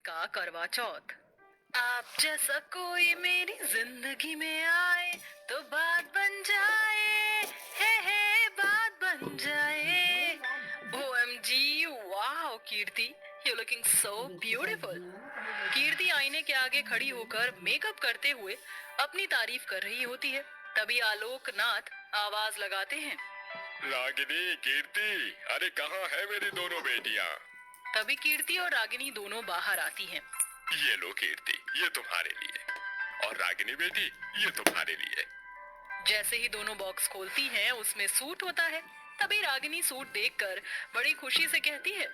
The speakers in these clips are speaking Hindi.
का करवा चौथ। आप जैसा कोई मेरी जिंदगी में आए तो बात बन जाए, है बात बन जाए। OMG, वाह कीर्ति, यू लुकिंग सो ब्यूटीफुल। कीर्ति आईने के आगे खड़ी होकर मेकअप करते हुए अपनी तारीफ कर रही होती है। तभी आलोकनाथ आवाज लगाते हैं, रागिनी, कीर्ति, अरे कहाँ है मेरी दोनों बेटियाँ? तभी कीर्ति और रागिनी दोनों बाहर आती हैं। ये लो कीर्ति, ये तुम्हारे लिए, और रागिनी बेटी, ये तुम्हारे लिए। जैसे ही दोनों बॉक्स खोलती हैं, उसमें सूट होता है। तभी रागिनी सूट देखकर बड़ी खुशी से कहती है,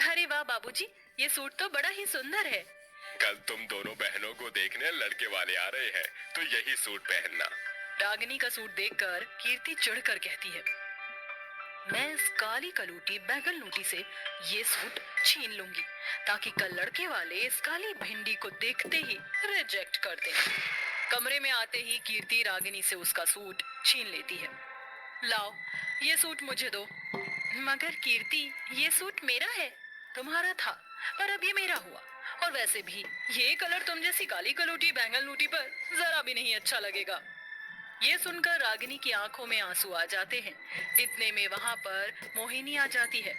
अरे वाह बाबूजी, ये सूट तो बड़ा ही सुंदर है। कल तुम दोनों बहनों को देखने लड़के वाले आ रहे हैं, तो यही सूट पहनना। रागिनी का सूट देखकर कीर्ति चिढ़कर कहती है, मैं इस काली कलूटी बैगन लूटी से ये सूट छीन लूंगी, ताकि कल लड़के वाले इस काली भिंडी को देखते ही रिजेक्ट कर दें। कमरे में आते ही कीर्ति रागिनी से उसका सूट छीन लेती है। लाओ, ये सूट मुझे दो। मगर कीर्ति, ये सूट मेरा है, तुम्हारा था, पर अब ये मेरा हुआ। और वैसे भी ये कलर तुम जैसी काली कलूटी बैंगन लूटी पर जरा भी नहीं अच्छा लगेगा। ये सुनकर रागिनी की आंखों में आंसू आ जाते हैं। इतने में वहां पर मोहिनी आ जाती है।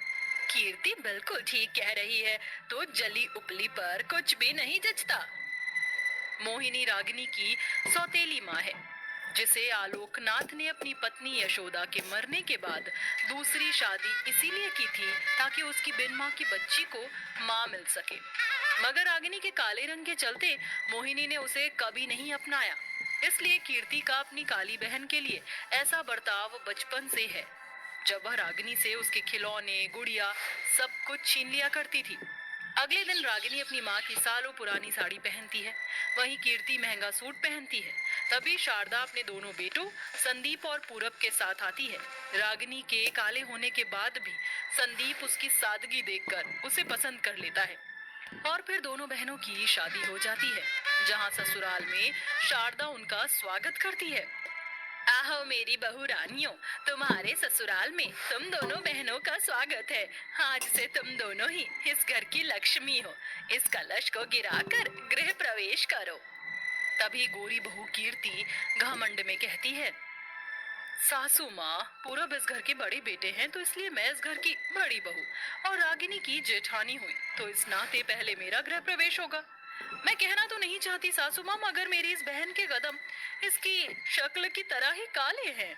कीर्ति बिल्कुल ठीक कह रही है, तो जली उपली पर कुछ भी नहीं जचता। मोहिनी रागिनी की सौतेली माँ है, जिसे आलोकनाथ ने अपनी पत्नी यशोदा के मरने के बाद दूसरी शादी इसीलिए की थी ताकि उसकी बिन माँ की बच्ची को माँ मिल सके। मगर रागिनी के काले रंग के चलते मोहिनी ने उसे कभी नहीं अपनाया। इसलिए कीर्ति का अपनी काली बहन के लिए ऐसा बर्ताव बचपन से है। जब वह रागिनी से उसके खिलौने, गुड़िया सब कुछ छीन लिया करती थी। अगले दिन रागिनी अपनी माँ की सालों पुरानी साड़ी पहनती है, वहीं कीर्ति महंगा सूट पहनती है। तभी शारदा अपने दोनों बेटों संदीप और पूरब के साथ आती है। रागिनी के काले होने के बाद भी संदीप उसकी सादगी देखकर उसे पसंद कर लेता है और फिर दोनों बहनों की शादी हो जाती है, जहाँ ससुराल में शारदा उनका स्वागत करती है। आओ मेरी बहू रानियों, तुम्हारे ससुराल में तुम दोनों बहनों का स्वागत है। आज से तुम दोनों ही इस घर की लक्ष्मी हो। इस कलश को गिराकर गृह प्रवेश करो। तभी गोरी बहू कीर्ति घमंड में कहती है, सासू माँ, पूरब इस घर के बड़े बेटे हैं, तो इसलिए मैं इस घर की बड़ी बहू और रागिनी की जेठानी हुई, तो इस नाते पहले मेरा गृह प्रवेश होगा। मैं कहना तो नहीं चाहती सासू माँ, मगर मेरी इस बहन के कदम इसकी शक्ल की तरह ही काले हैं।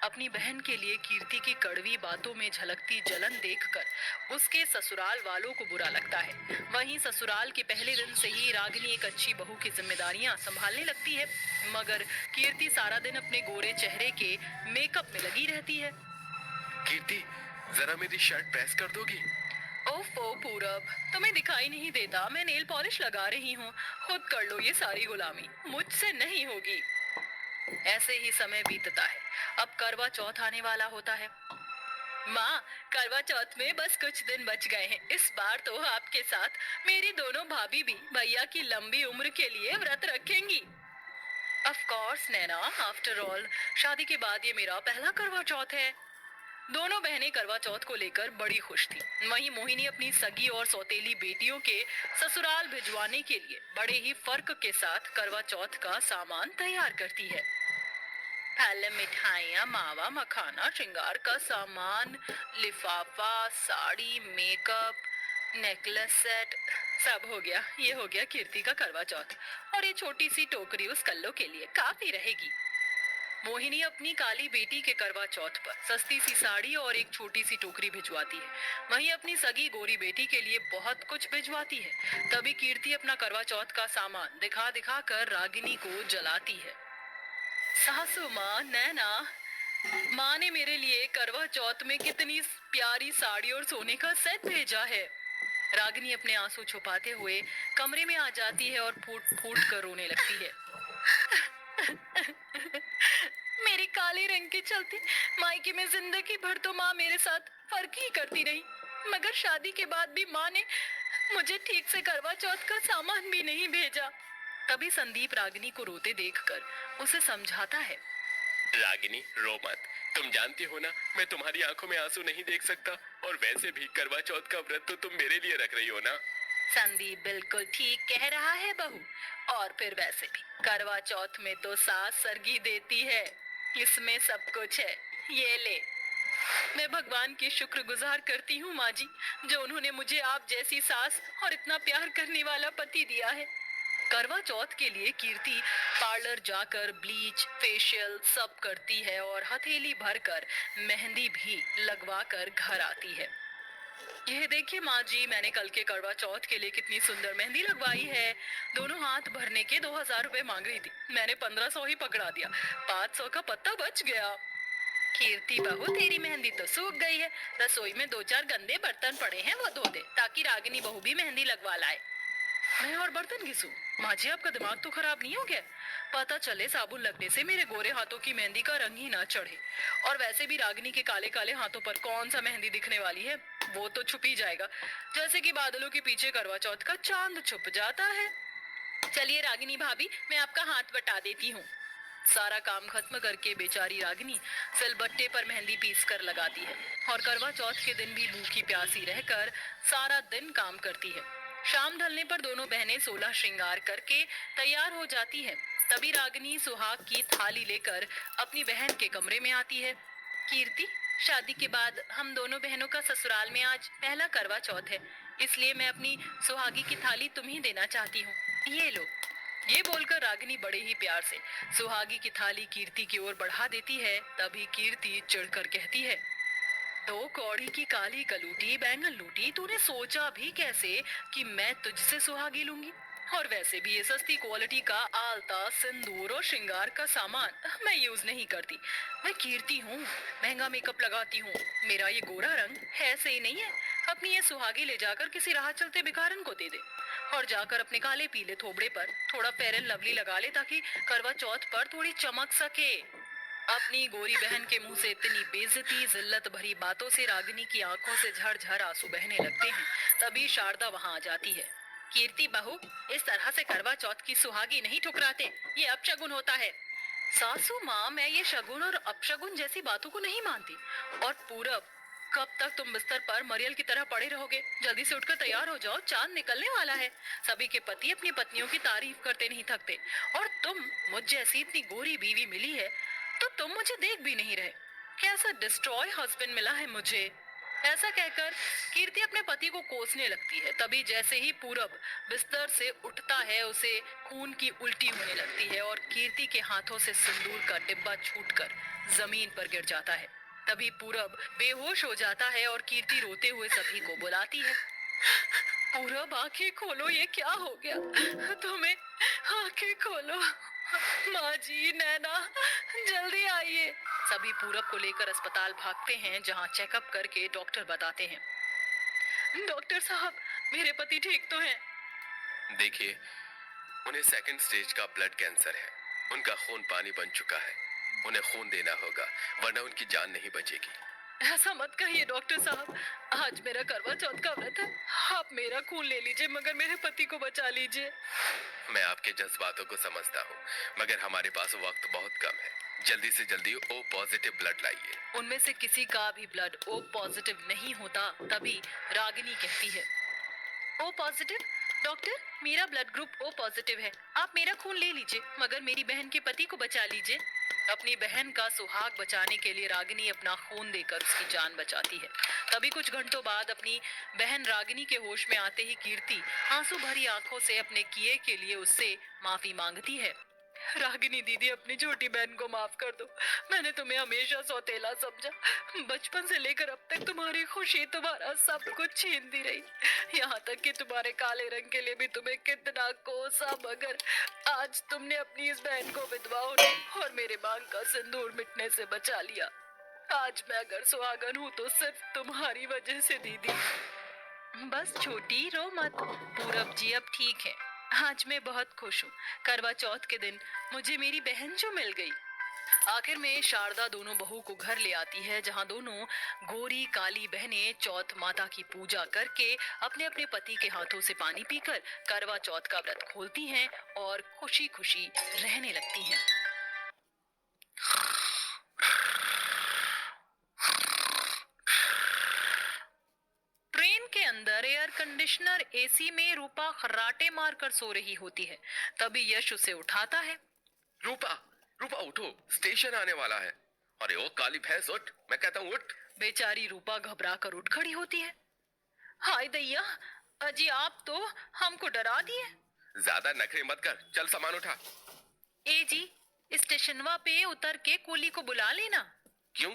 अपनी बहन के लिए कीर्ति की कड़वी बातों में झलकती जलन देखकर उसके ससुराल वालों को बुरा लगता है। वहीं ससुराल के पहले दिन से ही रागिनी एक अच्छी बहू की जिम्मेदारियां संभालने लगती है, मगर कीर्ति सारा दिन अपने गोरे चेहरे के मेकअप में लगी रहती है। कीर्ति, जरा मेरी शर्ट प्रेस कर दोगी? ओफो पूरब, तुम्हें दिखाई नहीं देता? मैं नेल पॉलिश लगा रही हूँ, खुद कर लो ये सारी गुलामी, मुझसे नहीं होगी। ऐसे ही समय बीतता है। अब करवा चौथ आने वाला होता है। माँ, करवा चौथ में बस कुछ दिन बच गए हैं। इस बार तो आपके साथ मेरी दोनों भाभी भी भैया की लंबी उम्र के लिए व्रत रखेंगी। Of course Naina, after all शादी के बाद ये मेरा पहला करवा चौथ है। दोनों बहनें करवा चौथ को लेकर बड़ी खुश थी। वहीं मोहिनी अपनी सगी और सौतेली बेटियों के ससुराल भिजवाने के लिए बड़े ही फर्क के साथ करवा चौथ का सामान तैयार करती है। फल, मिठाइयाँ, मावा, मखाना, श्रृंगार का सामान, लिफाफा, साड़ी, मेकअप, नेकलेस सेट, सब हो गया। ये हो गया कीर्ति का करवा चौथ। और ये छोटी सी टोकरी उस कल्लो के लिए काफी रहेगी। मोहिनी अपनी काली बेटी के करवा चौथ पर सस्ती सी साड़ी और एक छोटी सी टोकरी भिजवाती है। वहीं अपनी सगी गोरी बेटी के लिए बहुत कुछ भिजवाती है। तभी कीर्ति अपना करवा चौथ का सामान दिखा दिखा कर रागिनी को जलाती है। सासू माँ, नैना, माँ ने मेरे लिए करवा चौथ में कितनी प्यारी साड़ी और सोने का सेट भेजा है। रागिनी अपने आंसू छुपाते हुए कमरे में आ जाती है और फूट फूट कर रोने लगती है। मेरे काले रंग के चलते मायके में जिंदगी भर तो माँ मेरे साथ फर्क ही करती रही, मगर शादी के बाद भी माँ ने मुझे ठीक से करवा चौथ का सामान भी नहीं भेजा। तभी संदीप रागिनी को रोते देखकर उसे समझाता है, रागिनी, रो मत। तुम जानती हो ना, मैं तुम्हारी आंखों में आंसू नहीं देख सकता, और वैसे भी करवा चौथ का व्रत तो तुम मेरे लिए रख रही हो ना। संदीप बिल्कुल ठीक कह रहा है बहू। और फिर वैसे भी करवा चौथ में तो सास सरगी देती है, इसमें सब कुछ है। ये ले। मैं भगवान की शुक्रगुजार करती हूँ माँ जी, जो उन्होंने मुझे आप जैसी सास और इतना प्यार करने वाला पति दिया है। करवा चौथ के लिए कीर्ति पार्लर जाकर ब्लीच फेशियल सब करती है और हथेली भरकर मेहंदी भी लगवा कर घर आती है। यह देखिए माँ जी, मैंने कल के करवा चौथ के लिए कितनी सुंदर मेहंदी लगवाई है। दोनों हाथ भरने के 2000 रुपए मांग रही थी, मैंने 1500 ही पकड़ा दिया। 500 का पत्ता बच गया। कीर्ति बहू, तेरी मेहंदी तो सूख गई है। रसोई में 2-4 गंदे बर्तन पड़े हैं, वो धो दे ताकि रागिनी बहू भी मेहंदी लगवा लाए। मैं और बर्तन घिसूं? माँ जी, आपका दिमाग तो खराब नहीं हो गया? पता चले साबुन लगने से मेरे गोरे हाथों की मेहंदी का रंग ही ना चढ़े। और वैसे भी रागिनी के काले काले हाथों पर कौन सा मेहंदी दिखने वाली है, वो तो छुप ही जाएगा, जैसे कि बादलों के पीछे करवा चौथ का चांद छुप जाता है। चलिए रागिनी भाभी, मैं आपका हाथ बटा देती हूँ। सारा काम खत्म करके बेचारी रागिनी सिलबट्टे पर मेहंदी पीस कर लगाती है और करवा चौथ के दिन भी भूखी प्यासी रहकर सारा दिन काम करती है। शाम ढलने पर दोनों बहनें 16 श्रृंगार करके तैयार हो जाती है। तभी रागिनी सुहाग की थाली लेकर अपनी बहन के कमरे में आती है। कीर्ति, शादी के बाद हम दोनों बहनों का ससुराल में आज पहला करवा चौथ है, इसलिए मैं अपनी सुहागी की थाली तुम्हें देना चाहती हूँ। ये लो। ये बोलकर रागिनी बड़े ही प्यार से सुहागी की थाली कीर्ति की ओर बढ़ा देती है। तभी कीर्ति चिढ़कर कहती है, 2 कौड़ी की काली कलूटी बैंगन लूटी, तूने सोचा भी कैसे कि मैं तुझसे सुहागी लूंगी? और वैसे भी ये सस्ती क्वालिटी का आलता सिंदूर और श्रृंगार का सामान मैं यूज नहीं करती। मैं कीर्ति हूँ, महंगा मेकअप लगाती हूँ। मेरा ये गोरा रंग है सही नहीं है। अपनी ये सुहागी ले जाकर किसी राह चलते भिखारन को दे दे और जाकर अपने काले पीले थोबड़े पर थोड़ा फेयर एंड लवली लगा ले ताकि करवा चौथ पर थोड़ी चमक सके। अपनी गोरी बहन के मुंह से इतनी बेइज्जती जिल्लत भरी बातों से रागिनी की आंखों से झरझर आंसू बहने लगते हैं। तभी शारदा वहां आ जाती है। कीर्ति बहू, इस तरह से करवा चौथ की सुहागी नहीं ठुकराते, ये अपशगुन होता है। सासू माँ, मैं ये शगुन और अपशगुन जैसी बातों को नहीं मानती। और पूरब, कब तक तुम बिस्तर पर मरियल की तरह पड़े रहोगे? जल्दी से उठकर तैयार हो जाओ, चांद निकलने वाला है। सभी के पति अपनी पत्नियों की तारीफ करते नहीं थकते, और तुम मुझ जैसी इतनी गोरी बीवी मिली है तो तुम मुझे देख भी नहीं रहे। कैसा डिस्ट्रॉय हस्बैंड मिला है मुझे। ऐसा कहकर कीर्ति अपने पति को कोसने लगती है। तभी जैसे ही पूरब बिस्तर से उठता है, उसे खून की उल्टी होने लगती है और कीर्ति के हाथों से सिंदूर का डिब्बा छूटकर जमीन पर गिर जाता है। तभी पूरब बेहोश हो जाता है और कीर्ति रोते हुए सभी को बुलाती है। पूरब, आंखें खोलो, ये क्या हो गया तुम्हें? आंखें खोलो। माँ जी, नैना, जल्दी आइए। सभी पूरब को लेकर अस्पताल भागते हैं, जहाँ चेकअप करके डॉक्टर बताते हैं, डॉक्टर साहब, मेरे पति ठीक तो हैं? देखिए, उन्हें सेकंड स्टेज का ब्लड कैंसर है। उनका खून पानी बन चुका है। उन्हें खून देना होगा, वरना उनकी जान नहीं बचेगी। ऐसा मत कहिए डॉक्टर साहब, आज मेरा करवा चौथ का व्रत है। आप मेरा खून ले लीजिए, मगर मेरे पति को बचा लीजिए। मैं आपके जज्बातों को समझता हूँ, मगर हमारे पास वक्त बहुत कम है। जल्दी से जल्दी ओ पॉजिटिव ब्लड लाइए। उनमें से किसी का भी ब्लड ओ पॉजिटिव नहीं होता। तभी रागिनी कहती है, ओ पॉजिटिव? डॉक्टर, मेरा ब्लड ग्रुप ओ पॉजिटिव है। आप मेरा खून ले लीजिए, मगर मेरी बहन के पति को बचा लीजिए। अपनी बहन का सुहाग बचाने के लिए रागिनी अपना खून देकर उसकी जान बचाती है। तभी कुछ घंटों बाद अपनी बहन रागिनी के होश में आते ही कीर्ति आंसू भरी आंखों से अपने किए के लिए उससे माफी मांगती है। रागिनी दीदी, अपनी छोटी बहन को माफ कर दो। मैंने तुम्हें हमेशा सौतेला समझा। बचपन से लेकर अब तक तुम्हारी खुशी, तुम्हारा सब कुछ छीनती रही। यहाँ तक कि तुम्हारे काले रंग के लिए भी तुम्हें कितना कोसा, मगर आज तुमने अपनी इस बहन को विधवा होने और मेरे मांग का सिंदूर मिटने से बचा लिया। आज मैं अगर सुहागन हूँ तो सिर्फ तुम्हारी वजह से दीदी। बस छोटी, रो मत। पूरब जी अब ठीक है। आज मैं बहुत खुश हूँ। करवा चौथ के दिन मुझे मेरी बहन जो मिल गई। आखिर में शारदा दोनों बहू को घर ले आती है, जहाँ दोनों गोरी काली बहनें चौथ माता की पूजा करके अपने अपने पति के हाथों से पानी पीकर करवा चौथ का व्रत खोलती हैं और खुशी खुशी रहने लगती हैं। ट्रेन के अंदर एयर कंडीशनर एसी में रूपा खर्राटे मारकर सो रही होती है। तभी यश उसे उठाता है। रूपा, रूपा उठो, स्टेशन आने वाला है। अरे ओ काली भैंस उठ, मैं कहता हूँ उठ। बेचारी रूपा घबरा कर उठ खड़ी होती है। हाय दैया, अजी आप तो हमको डरा दिए। ज्यादा नखरे मत कर, चल सामान उठा। ए जी, स्टेशनवा पे उतर के कुली को बुला लेना। क्यों,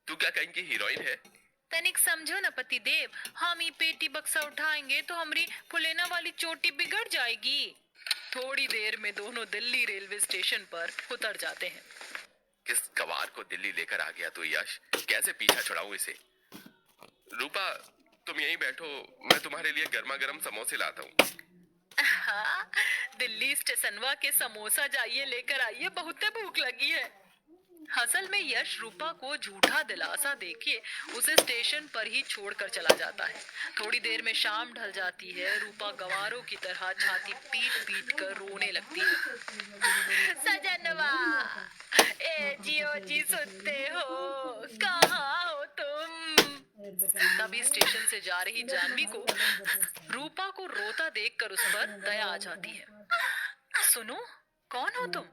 तू क्या कहीं की हीरोइन है? तनिक समझो न पति देव, हम ही पेटी बक्सा उठाएंगे तो हमारी फुलेना वाली चोटी बिगड़ जाएगी। थोड़ी देर में दोनों दिल्ली रेलवे स्टेशन पर उतर जाते हैं। किस गवार को दिल्ली लेकर आ गया तू यश, कैसे पीछा छुड़ाऊं इसे? रूपा, तुम यहीं बैठो, मैं तुम्हारे लिए गर्मा गर्म समोसे लाता हूँ। हाँ, दिल्ली स्टेशनवा के समोसा जाइए लेकर आइए, बहुत भूख लगी है। असल में यश रूपा को झूठा दिलासा देके उसे स्टेशन पर ही छोड़कर चला जाता है। थोड़ी देर में शाम ढल जाती है। रूपा गवारों की तरह छाती पीट पीट कर रोने लगती है। सजनवा, ए जियो जी सुनते हो, कहाँ हो तुम? तभी स्टेशन से जा रही जानवी को रूपा को रोता देखकर उस पर दया आ जाती है। सुनो, कौन हो तुम?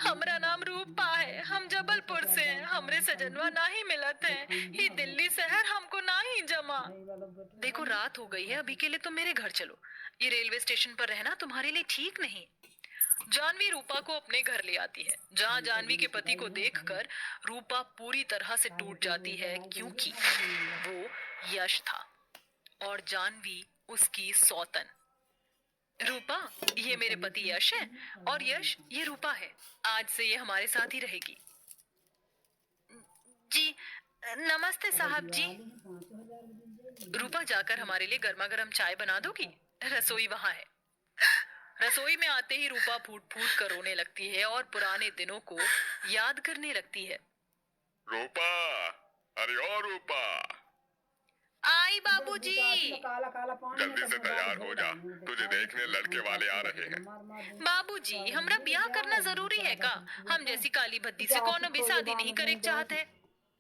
हमरा नाम रूपा है, हम जबलपुर से हैं। हमरे सजनवा ना ही मिलत है, ही दिल्ली शहर हमको ना ही जमा। देखो रात हो गई है, अभी के लिए तुम मेरे घर चलो। ये रेलवे स्टेशन पर रहना तुम्हारे लिए ठीक नहीं। जानवी रूपा को अपने घर ले आती है, जहाँ जानवी के पति को देखकर रूपा पूरी तरह से टूट जाती है, क्योंकि वो यश था और जानवी उसकी सौतन। रूपा, ये मेरे पति यश है और यश ये रूपा है। आज से ये हमारे साथ ही रहेगी। जी नमस्ते साहब जी। रूपा जाकर हमारे लिए गर्मा गर्म चाय बना दोगी? रसोई वहाँ है। रसोई में आते ही रूपा फूट फूट कर रोने लगती है और पुराने दिनों को याद करने लगती है। रूपा, अरे ओ रूपा, आई बाबूजी। जल्दी से तैयार हो जा, तुझे देखने लड़के वाले आ रहे हैं। बाबूजी, हमरा ब्याह करना जरूरी है का? हम जैसी काली भद्दी से कौन भी शादी नहीं करे चाहत है।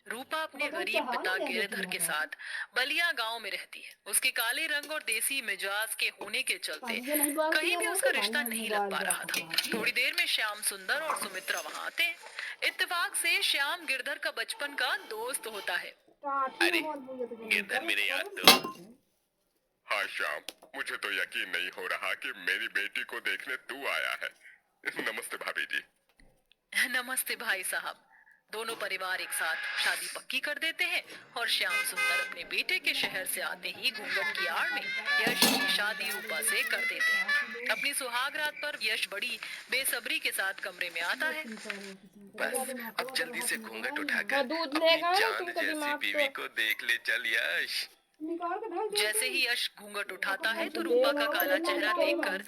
रूपा अपने गरीब पिता गिरधर के साथ बलिया गांव में रहती है। उसके काले रंग और देसी मिजाज के होने के चलते कहीं भी उसका रिश्ता नहीं लग पा रहा था। थोड़ी देर में श्याम सुंदर और सुमित्रा वहां आते हैं। इत्तेफाक से श्याम गिरधर का बचपन का दोस्त होता है। अरे गिरधर मेरे यार दोस्त। हाँ श्याम, मुझे तो यकीन नहीं हो रहा कि मेरी बेटी को देखने तू आया है। नमस्ते भाभी जी। नमस्ते भाई साहब। दोनों परिवार एक साथ शादी पक्की कर देते हैं और श्याम सुंदर अपने बेटे के शहर से आते ही घूंघट की आड़ में यश की शादी रूपा से कर देते हैं। अपनी सुहाग रात पर यश बड़ी बेसब्री के साथ कमरे में आता है। बस अब जल्दी से घूंघट उठाकर अपनी चांद जैसी बीवी को देख ले चल यश। जैसे ही यश घूंघट उठाता है तो रूपा का काला चेहरा देखकर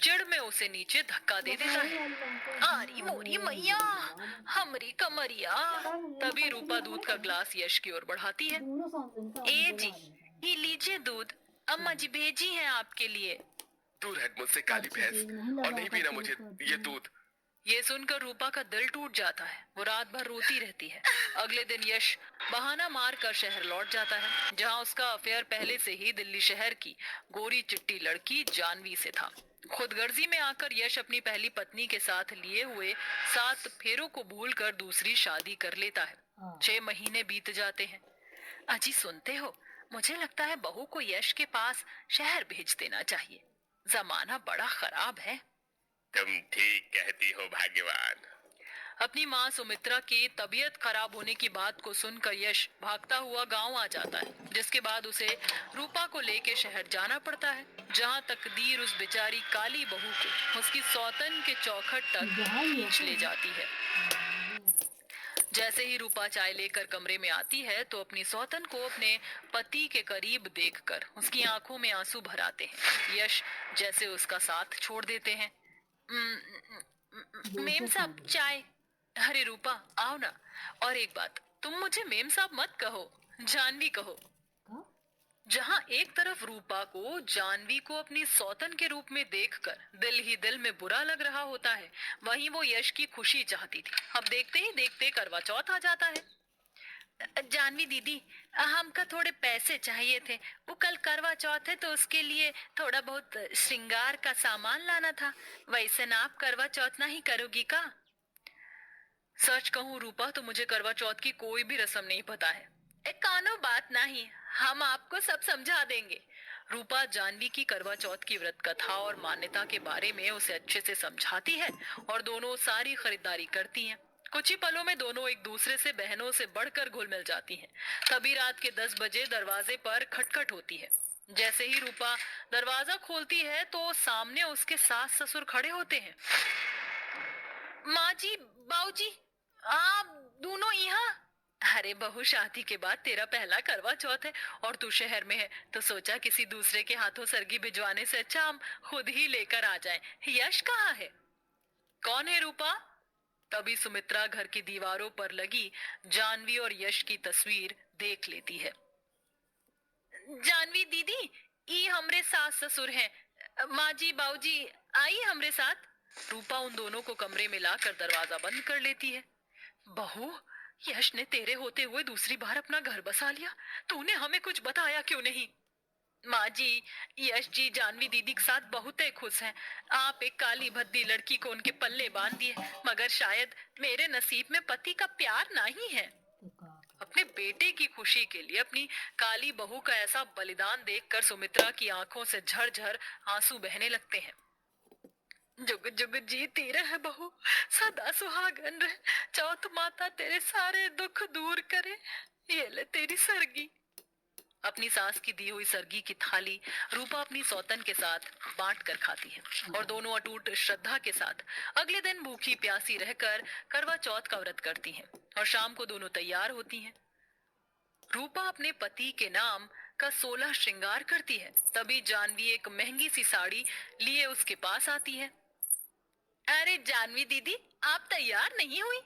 चिढ़ में उसे नीचे धक्का दे देता है। आरी मोरी मैया, हमरी कमरिया। तभी रूपा दूध का ग्लास यश की ओर बढ़ाती है। ए जी, ये लीजिए दूध, अम्मा जी भेजी है आपके लिए। दूर हट मुझसे काली भैंस, और नहीं पीना मुझे ये दूध। ये सुनकर रूपा का दिल टूट जाता है। वो रात भर रोती रहती है। अगले दिन यश बहाना मार कर शहर लौट जाता है, जहाँ उसका अफेयर पहले से ही दिल्ली शहर की गोरी चिट्टी लड़की जानवी से था। खुदगर्जी में आकर यश अपनी पहली पत्नी के साथ लिए हुए 7 फेरों को भूलकर दूसरी शादी कर लेता है। 6 महीने बीत जाते हैं। अजी सुनते हो, मुझे लगता है बहू को यश के पास शहर भेज देना चाहिए। जमाना बड़ा खराब है। तुम ठीक कहती हो भाग्यवान। अपनी माँ सुमित्रा की तबीयत खराब होने की बात को सुनकर यश भागता हुआ गांव आ जाता है, जिसके बाद उसे रूपा को लेके शहर जाना पड़ता है, जहाँ तकदीर उस बेचारी काली बहू को उसकी सौतन के चौखट तक खींच ले जाती है। जैसे ही रूपा चाय लेकर कमरे में आती है तो अपनी सौतन को अपने पति के करीब देखकर उसकी आंखों में आंसू भर आते हैं। यश जैसे उसका साथ छोड़ देते हैं। मेम साहब चाय। अरे रूपा आओ ना। और एक बात, तुम मुझे मेम साहब मत कहो, जानवी कहो। जहाँ एक तरफ रूपा को जानवी को अपनी सौतन के रूप में देखकर दिल ही दिल में बुरा लग रहा होता है, वहीं वो यश की खुशी चाहती थी। अब देखते ही देखते करवा चौथ आ जाता है। जानवी दीदी, हमका थोड़े पैसे चाहिए थे। वो कल करवा चौथ है तो उसके लिए थोड़ा बहुत श्रृंगार का सामान लाना था। वैसे ना आप करवा चौथ नहीं करोगी का? सच कहूँ रूपा, तो मुझे करवा चौथ की कोई भी रस्म नहीं पता है। एक कानो बात नहीं, हम आपको सब समझा देंगे। रूपा जानवी की करवा चौथ की व्रत कथा और मान्यता के बारे में उसे अच्छे से समझाती है और दोनों सारी खरीदारी करती हैं। कुछ ही पलों में दोनों एक दूसरे से बहनों से बढ़कर घुल मिल जाती हैं। तभी रात के 10 बजे दरवाजे पर खटखट होती है। जैसे ही रूपा दरवाजा खोलती है तो सामने उसके सास ससुर खड़े होते हैं। माँ जी, बाऊजी, आप दोनों यहाँ? अरे बहू, शादी के बाद तेरा पहला करवा चौथ है और तू शहर में है, तो सोचा किसी दूसरे के हाथों सरगी भिजवाने से अच्छा हम खुद ही लेकर आ जाएं। यश कहाँ है? कौन है रूपा? तभी सुमित्रा घर की दीवारों पर लगी जानवी और यश की तस्वीर देख लेती है। जानवी दीदी, ई हमरे सास ससुर हैं। माँ जी, बाऊजी, आइए हमरे साथ। रूपा उन दोनों को कमरे में लाकर दरवाजा बंद कर लेती है। बहू, यश ने तेरे होते हुए दूसरी बार अपना घर बसा लिया। तूने हमें कुछ बताया क्यों नहीं? माँ जी, यश जी जानवी दीदी के साथ बहुत ही खुश हैं। आप एक काली भद्दी लड़की को उनके पल्ले बांध दिए, मगर शायद मेरे नसीब में पति का प्यार नहीं है। अपने बेटे की खुशी के लिए अपनी काली बहू का ऐसा बलिदान देखकर सुमित्रा की आंखों से झरझर आंसू बहने लगते हैं। जुग जुग जीती रह बहू, सदा सुहागन रह। चौथ माता तेरे सारे दुख दूर करे। ये ले तेरी सरगी। अपनी सास की दी हुई सरगी की थाली रूपा अपनी सौतन के साथ बांट कर खाती है और दोनों अटूट श्रद्धा के साथ अगले दिन भूखी प्यासी रहकर करवा चौथ का व्रत करती हैं और शाम को दोनों तैयार होती हैं। रूपा अपने पति के नाम का 16 श्रृंगार करती है। तभी जानवी एक महंगी सी साड़ी लिए उसके पास आती है। अरे जानवी दीदी, आप तैयार नहीं हुई?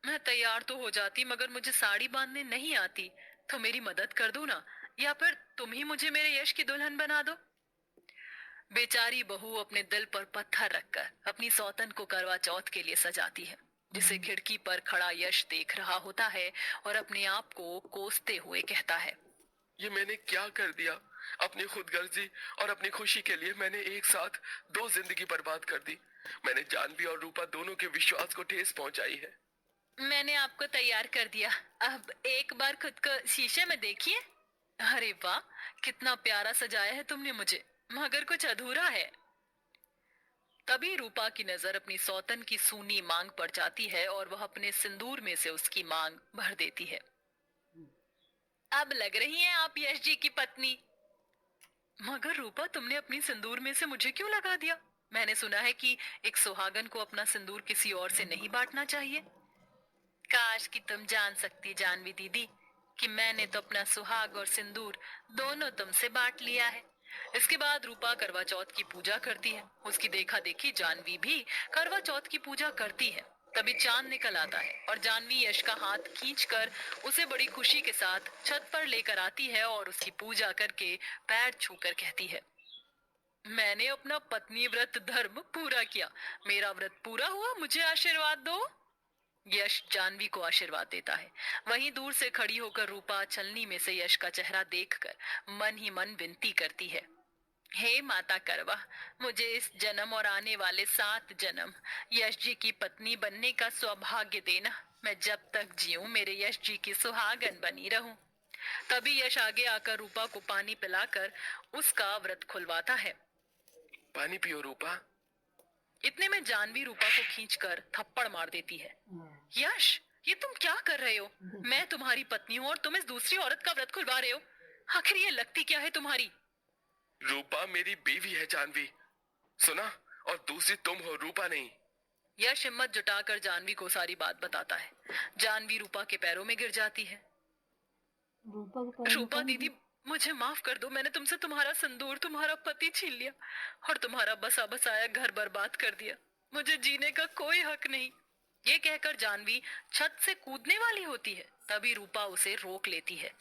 मैं तैयार तो हो जाती, मगर मुझे साड़ी बांधने नहीं आती। तो मेरी मदद कर दो ना, या फिर तुम ही मुझे मेरे यश की दुल्हन बना दो। बेचारी बहू अपने दिल पर पत्थर रखकर अपनी सौतन को करवा चौथ के लिए सजाती है, जिसे खिड़की पर खड़ा यश देख रहा होता है और अपने आप को कोसते हुए कहता है। ये मैंने क्या कर दिया? अपनी खुदगर्जी और अपनी खुशी के लिए मैंने एक साथ दो जिंदगी बर्बाद कर दी। मैंने जानवी और रूपा दोनों के विश्वास को ठेस पहुंचाई है। मैंने आपको तैयार कर दिया, अब एक बार खुद को शीशे में देखिए। अरे वाह, कितना प्यारा सजाया है तुमने मुझे, मगर कुछ अधूरा है। तभी रूपा की नजर अपनी सौतन की सूनी मांग पर जाती है और वह अपने सिंदूर में से उसकी मांग भर देती है। अब लग रही हैं आप यश जी की पत्नी। मगर रूपा, तुमने अपनी सिंदूर में से मुझे क्यों लगा दिया? मैंने सुना है कि एक सुहागन को अपना सिंदूर किसी और से नहीं बांटना चाहिए। काश कि तुम जान सकती जानवी दीदी कि मैंने तो अपना सुहाग और सिंदूर दोनों तुमसे बांट लिया है। इसके बाद रूपा करवा चौथ की पूजा करती है। उसकी देखा देखी जानवी भी करवा चौथ की पूजा करती है। तभी चांद निकल आता है और जानवी यश का हाथ खींचकर उसे बड़ी खुशी के साथ छत पर लेकर आती है और उसकी पूजा करके पैर छूकर कहती है, मैंने अपना पत्नी व्रत धर्म पूरा किया। मेरा व्रत पूरा हुआ, मुझे आशीर्वाद दो। यश जानवी को आशीर्वाद देता है। वहीं दूर से खड़ी होकर रूपा छलनी में से यश का चेहरा देखकर मन ही मन विनती करती है, हे माता करवा, मुझे इस जन्म और आने वाले 7 जन्म यश जी की पत्नी बनने का सौभाग्य देना। मैं जब तक जीऊं मेरे यश जी की सुहागन बनी रहूं। तभी यश आगे आकर रूपा को पानी पिलाकर उसका व्रत खुलवाता है। पानी पियो रूपा। इतने में जानवी रूपा को खींचकर थप्पड़ मार देती है। यश, ये तुम क्या कर रहे हो? मैं तुम्हारी पत्नी हूँ और तुम इस दूसरी औरत का व्रत खुलवा रहे हो। आखिर ये लगती क्या है तुम्हारी? रूपा मेरी बीवी है जानवी, सुना? और दूसरी तुम हो, रूपा नहीं। यश हिम्मत जुटाकर जानवी को सारी बात बताता है। जानवी रूपा के पैरों में गिर जाती है। रूपा दीदी, मुझे माफ कर दो। मैंने तुमसे तुम्हारा सिंदूर, तुम्हारा पति छीन लिया और तुम्हारा बसा बसाया घर बर्बाद कर दिया। मुझे जीने का कोई हक नहीं। ये कहकर जानवी छत से कूदने वाली होती है। तभी रूपा उसे रोक लेती है।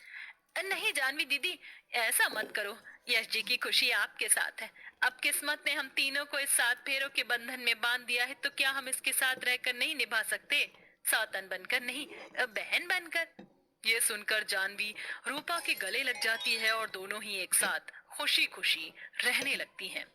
नहीं जानवी दीदी, ऐसा मत करो। यश जी की खुशी आपके साथ है। अब किस्मत ने हम तीनों को इस 7 फेरों के बंधन में बांध दिया है, तो क्या हम इसके साथ रहकर नहीं निभा सकते? सौतन बनकर नहीं, बहन बनकर। ये सुनकर जानवी रूपा के गले लग जाती है और दोनों ही एक साथ खुशी खुशी रहने लगती हैं।